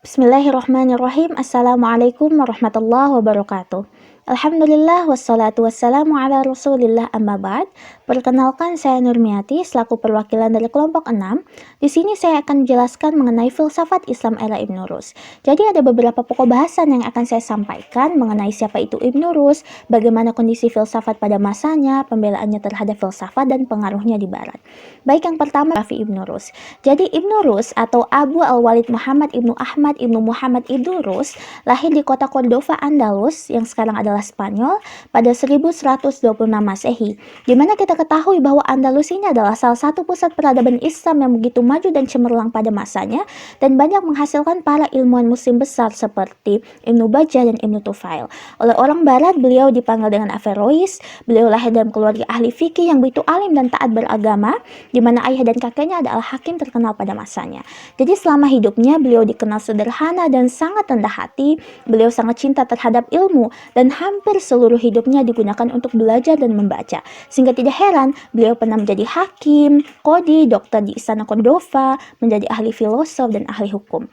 Bismillahirrahmanirrahim. Assalamualaikum warahmatullahi wabarakatuh. Alhamdulillah wassalatu wassalamu ala rasulillah amma ba'd. Perkenalkan, saya Nurmiati selaku perwakilan dari kelompok 6. Di sini saya akan menjelaskan mengenai filsafat Islam era Ibnu Rus. Jadi ada beberapa pokok bahasan yang akan saya sampaikan mengenai siapa itu Ibnu Rus, bagaimana kondisi filsafat pada masanya, pembelaannya terhadap filsafat dan pengaruhnya di barat. Baik, yang pertama Ibnu Rus. Jadi Ibnu Rus atau Abu Al-Walid Muhammad Ibnu Ahmad Ibnu Muhammad Ibnu Rus lahir di kota Cordova, Andalus yang sekarang adalah Spanyol pada 1126 Masehi. Di mana kita ketahui bahwa Andalus ini adalah salah satu pusat peradaban Islam yang begitu maju dan cemerlang pada masanya dan banyak menghasilkan para ilmuwan muslim besar seperti Ibnu Bajjah dan Ibnu Tufail. Oleh orang barat beliau dipanggil dengan Averroes. Beliau lahir dalam keluarga ahli fikih yang begitu alim dan taat beragama, di mana ayah dan kakeknya adalah hakim terkenal pada masanya. Jadi selama hidupnya beliau dikenal sederhana dan sangat rendah hati. Beliau sangat cinta terhadap ilmu dan hampir seluruh hidupnya digunakan untuk belajar dan membaca. Sehingga tidak heran beliau pernah menjadi hakim, qadhi, dokter di istana Cordova, menjadi ahli filosof dan ahli hukum.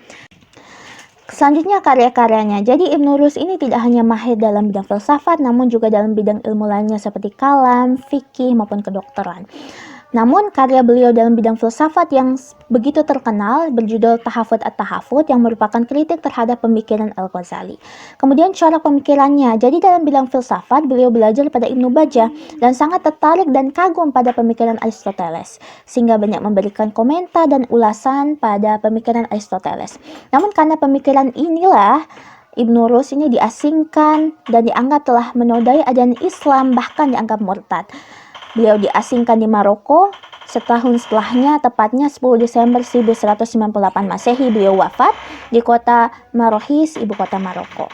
Selanjutnya karya-karyanya. Jadi Ibnu Rus ini tidak hanya mahir dalam bidang filsafat, namun juga dalam bidang ilmu lainnya seperti kalam, fikih maupun kedokteran. Namun karya beliau dalam bidang filsafat yang begitu terkenal berjudul Tahafut at-Tahafut yang merupakan kritik terhadap pemikiran Al-Ghazali. Kemudian corak pemikirannya. Jadi dalam bidang filsafat beliau belajar pada Ibnu Bajjah dan sangat tertarik dan kagum pada pemikiran Aristoteles, sehingga banyak memberikan komentar dan ulasan pada pemikiran Aristoteles. Namun karena pemikiran inilah Ibnu Rus ini diasingkan dan dianggap telah menodai ajaran Islam, bahkan dianggap murtad. Beliau diasingkan di Maroko. Setahun setelahnya, tepatnya 10 Desember 1198 Masehi, beliau wafat di kota Marohis, ibu kota Maroko.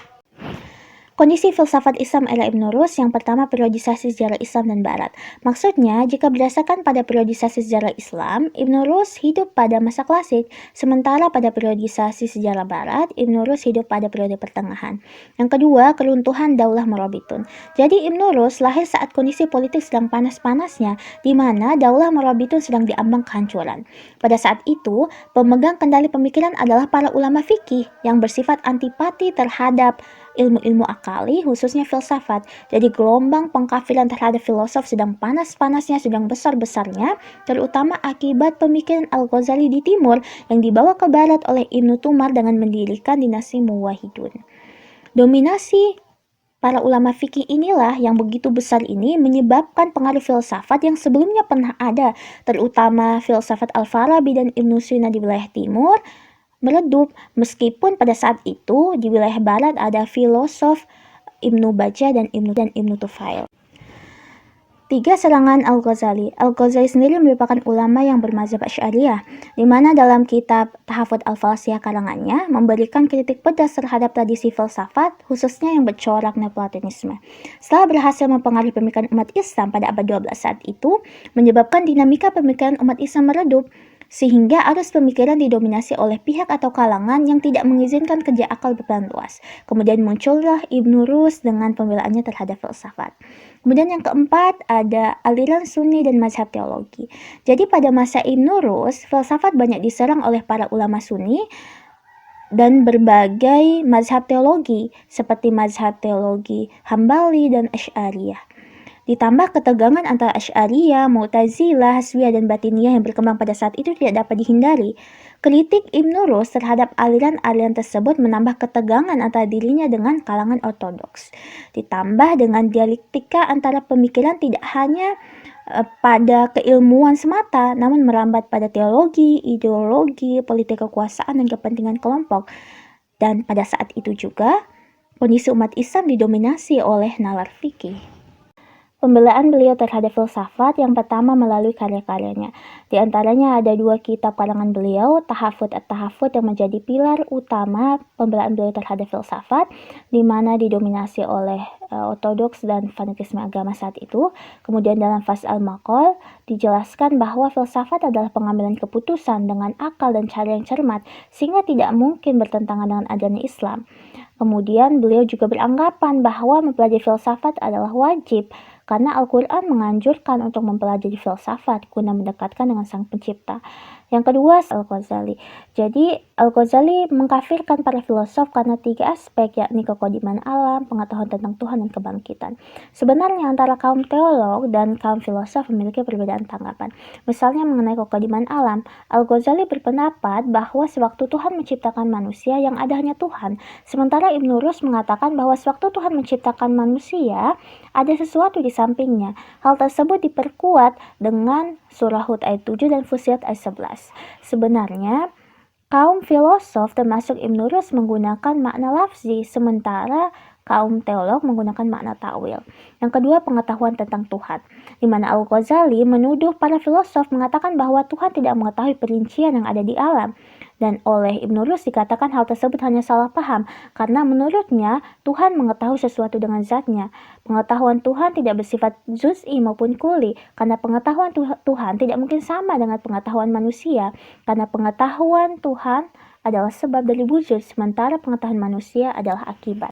Kondisi filsafat Islam era Ibnu Rus. Yang pertama, periodisasi sejarah Islam dan Barat. Maksudnya, jika berdasarkan pada periodisasi sejarah Islam, Ibnu Rus hidup pada masa klasik, sementara pada periodisasi sejarah Barat, Ibnu Rus hidup pada periode pertengahan. Yang kedua, keruntuhan Daulah Morabitun. Jadi Ibnu Rus lahir saat kondisi politik sedang panas-panasnya, di mana Daulah Morabitun sedang diambang kehancuran. Pada saat itu, pemegang kendali pemikiran adalah para ulama fikih yang bersifat antipati terhadap ilmu-ilmu akali, khususnya filsafat. Jadi gelombang pengkafiran terhadap filosof sedang panas-panasnya, sedang besar-besarnya, terutama akibat pemikiran Al-Ghazali di timur yang dibawa ke barat oleh Ibnu Tumar dengan mendirikan dinasti Muwahhidun. Dominasi para ulama fikih inilah yang begitu besar ini menyebabkan pengaruh filsafat yang sebelumnya pernah ada, terutama filsafat Al-Farabi dan Ibnu Sina di wilayah timur, meredup. Meskipun pada saat itu di wilayah barat ada filosof Ibnu Bajjah dan Ibnu Tufail. 3. Serangan Al-Ghazali. Al-Ghazali sendiri merupakan ulama yang bermazhab Asy'ariyah, di mana dalam kitab Tahafut Al-Falasiyah karangannya memberikan kritik pedas terhadap tradisi filsafat, khususnya yang bercorak Neoplatonisme. Setelah berhasil mempengaruhi pemikiran umat Islam pada abad 12 saat itu, menyebabkan dinamika pemikiran umat Islam meredup, sehingga arus pemikiran didominasi oleh pihak atau kalangan yang tidak mengizinkan kerja akal berperan luas. Kemudian muncullah Ibnu Rus dengan pembelaannya terhadap filsafat. Kemudian yang keempat ada aliran Sunni dan mazhab teologi. Jadi pada masa Ibnu Rus, filsafat banyak diserang oleh para ulama Sunni dan berbagai mazhab teologi seperti mazhab teologi Hambali dan Asy'ariyah. Ditambah ketegangan antara Asy'ariyah, Mu'tazilah, Hasbiyah, dan Batiniyah yang berkembang pada saat itu tidak dapat dihindari. Kritik Ibnu Rus terhadap aliran-aliran tersebut menambah ketegangan antara dirinya dengan kalangan ortodoks. Ditambah dengan dialektika antara pemikiran tidak hanya pada keilmuan semata, namun merambat pada teologi, ideologi, politik kekuasaan, dan kepentingan kelompok. Dan pada saat itu juga, kondisi umat Islam didominasi oleh nalar fikih. Pembelaan beliau terhadap filsafat yang pertama melalui karya-karyanya. Di antaranya ada 2 kitab karangan beliau, Tahafut at-Tahafut yang menjadi pilar utama pembelaan beliau terhadap filsafat, di mana didominasi oleh ortodoks dan fanatisme agama saat itu. Kemudian dalam Fasl al-Maqal dijelaskan bahwa filsafat adalah pengambilan keputusan dengan akal dan cara yang cermat, sehingga tidak mungkin bertentangan dengan ajaran Islam. Kemudian beliau juga beranggapan bahwa mempelajari filsafat adalah wajib, karena Al-Quran menganjurkan untuk mempelajari filsafat guna mendekatkan dengan Sang Pencipta. Yang kedua, Al-Ghazali. Jadi, Al-Ghazali mengkafirkan para filosof karena 3 aspek, yakni kekodiman alam, pengetahuan tentang Tuhan, dan kebangkitan. Sebenarnya antara kaum teolog dan kaum filosof memiliki perbedaan tanggapan. Misalnya mengenai kekodiman alam, Al-Ghazali berpendapat bahwa sewaktu Tuhan menciptakan manusia yang ada hanya Tuhan, sementara Ibnu Rus mengatakan bahwa sewaktu Tuhan menciptakan manusia, ada sesuatu di sampingnya. Hal tersebut diperkuat dengan surah Hud ayat 7 dan Fussilat ayat 11. Sebenarnya, kaum filosof termasuk Ibnu Rus menggunakan makna lafzi, sementara kaum teolog menggunakan makna ta'wil. Yang kedua, pengetahuan tentang Tuhan, di mana Al-Ghazali menuduh para filosof mengatakan bahwa Tuhan tidak mengetahui perincian yang ada di alam. Dan oleh Ibnu Rus dikatakan hal tersebut hanya salah paham, karena menurutnya Tuhan mengetahui sesuatu dengan zatnya. Pengetahuan Tuhan tidak bersifat juz'i maupun kuli, karena pengetahuan Tuhan tidak mungkin sama dengan pengetahuan manusia, karena pengetahuan Tuhan adalah sebab dari wujud, sementara pengetahuan manusia adalah akibat.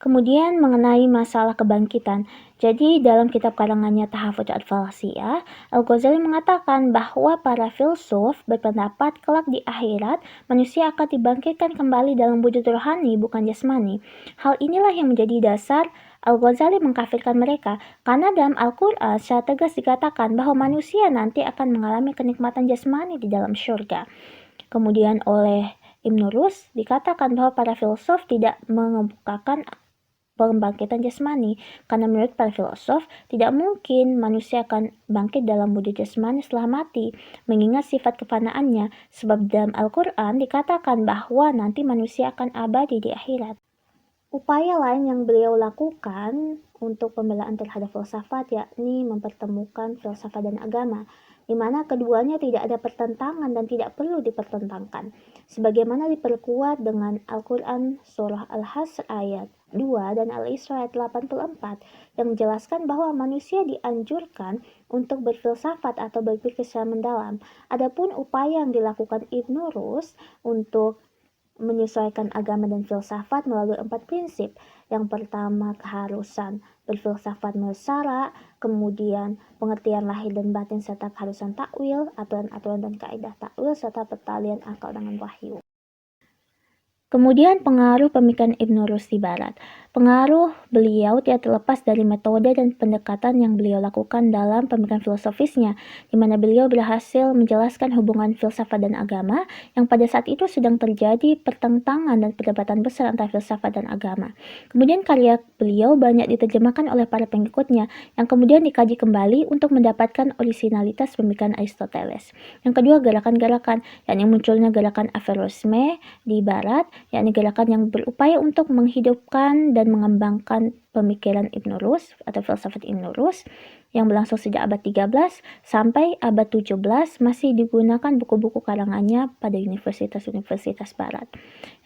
Kemudian mengenai masalah kebangkitan. Jadi dalam kitab karangannya Tahafudz Al-Falasiyah, Al-Ghazali mengatakan bahwa para filsuf berpendapat kelak di akhirat manusia akan dibangkitkan kembali dalam wujud rohani, bukan jasmani. Hal inilah yang menjadi dasar Al-Ghazali mengkafirkan mereka, karena dalam Al-Quran secara tegas dikatakan bahwa manusia nanti akan mengalami kenikmatan jasmani di dalam syurga. Kemudian oleh Ibnu Rus dikatakan bahwa para filsuf tidak mengemukakan pembangkitan jasmani, karena menurut para filosof tidak mungkin manusia akan bangkit dalam wujud jasmani setelah mati, mengingat sifat kefanaannya, sebab dalam Al-Quran dikatakan bahwa nanti manusia akan abadi di akhirat. Upaya lain yang beliau lakukan untuk pembelaan terhadap filsafat yakni mempertemukan filsafat dan agama, di mana keduanya tidak ada pertentangan dan tidak perlu dipertentangkan, sebagaimana diperkuat dengan Al-Quran surah Al-Hasr ayat 2 dan Al-Isra ayat 84 yang menjelaskan bahwa manusia dianjurkan untuk berfilsafat atau berpikir secara mendalam. Adapun upaya yang dilakukan Ibnu Rus untuk menyesuaikan agama dan filsafat melalui 4 prinsip. Yang pertama, keharusan berfilsafat mulsara, kemudian pengertian lahir dan batin serta keharusan takwil, aturan-aturan dan kaidah takwil, serta pertalian akal dengan wahyu. Kemudian pengaruh pemikiran Ibnu Rus di Barat. Pengaruh beliau tidak terlepas dari metode dan pendekatan yang beliau lakukan dalam pemikiran filosofisnya, di mana beliau berhasil menjelaskan hubungan filsafat dan agama yang pada saat itu sedang terjadi pertentangan dan perdebatan besar antara filsafat dan agama. Kemudian karya beliau banyak diterjemahkan oleh para pengikutnya, yang kemudian dikaji kembali untuk mendapatkan orisinalitas pemikiran Aristoteles. Yang kedua, gerakan-gerakan, yakni munculnya gerakan Averroisme di Barat, yakni gerakan yang berupaya untuk menghidupkan dan mengembangkan pemikiran Ibnu Rus atau filsafat Ibnu Rus yang berlangsung sejak abad 13 sampai abad 17 masih digunakan buku-buku karangannya pada universitas-universitas Barat.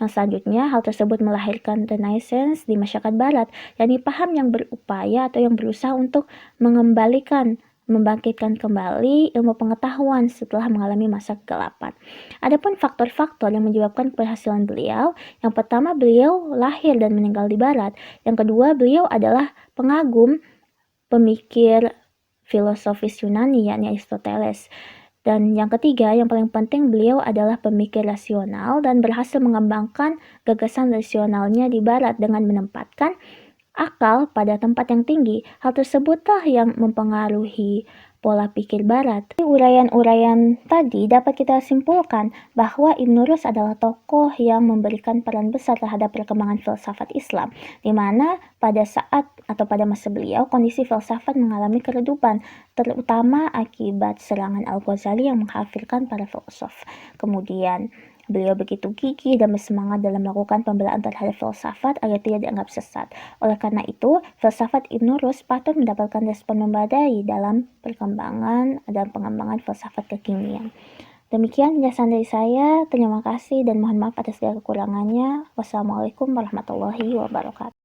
Yang selanjutnya, hal tersebut melahirkan Renaissance di masyarakat Barat, yakni paham yang berupaya atau yang berusaha untuk membangkitkan kembali ilmu pengetahuan setelah mengalami masa kegelapan. Adapun faktor-faktor yang menyebabkan keberhasilan beliau, yang pertama beliau lahir dan meninggal di Barat, yang kedua beliau adalah pengagum pemikir filosofis Yunani yakni Aristoteles, dan yang ketiga yang paling penting beliau adalah pemikir rasional dan berhasil mengembangkan gagasan rasionalnya di Barat dengan menempatkan akal pada tempat yang tinggi. Hal tersebutlah yang mempengaruhi pola pikir Barat. Uraian-uraian tadi dapat kita simpulkan bahwa Ibnu Rus adalah tokoh yang memberikan peran besar terhadap perkembangan filsafat Islam, di mana pada saat atau pada masa beliau kondisi filsafat mengalami keredupan, terutama akibat serangan Al-Ghazali yang mengkafirkan para filosof. Kemudian beliau begitu gigih dan bersemangat dalam melakukan pembelaan terhadap filsafat agar tidak dianggap sesat. Oleh karena itu, filsafat Ibnu Rus patut mendapatkan respon memadai dalam perkembangan dan pengembangan filsafat kekinian. Demikian penjelasan dari saya. Terima kasih dan mohon maaf atas segala kekurangannya. Wassalamualaikum warahmatullahi wabarakatuh.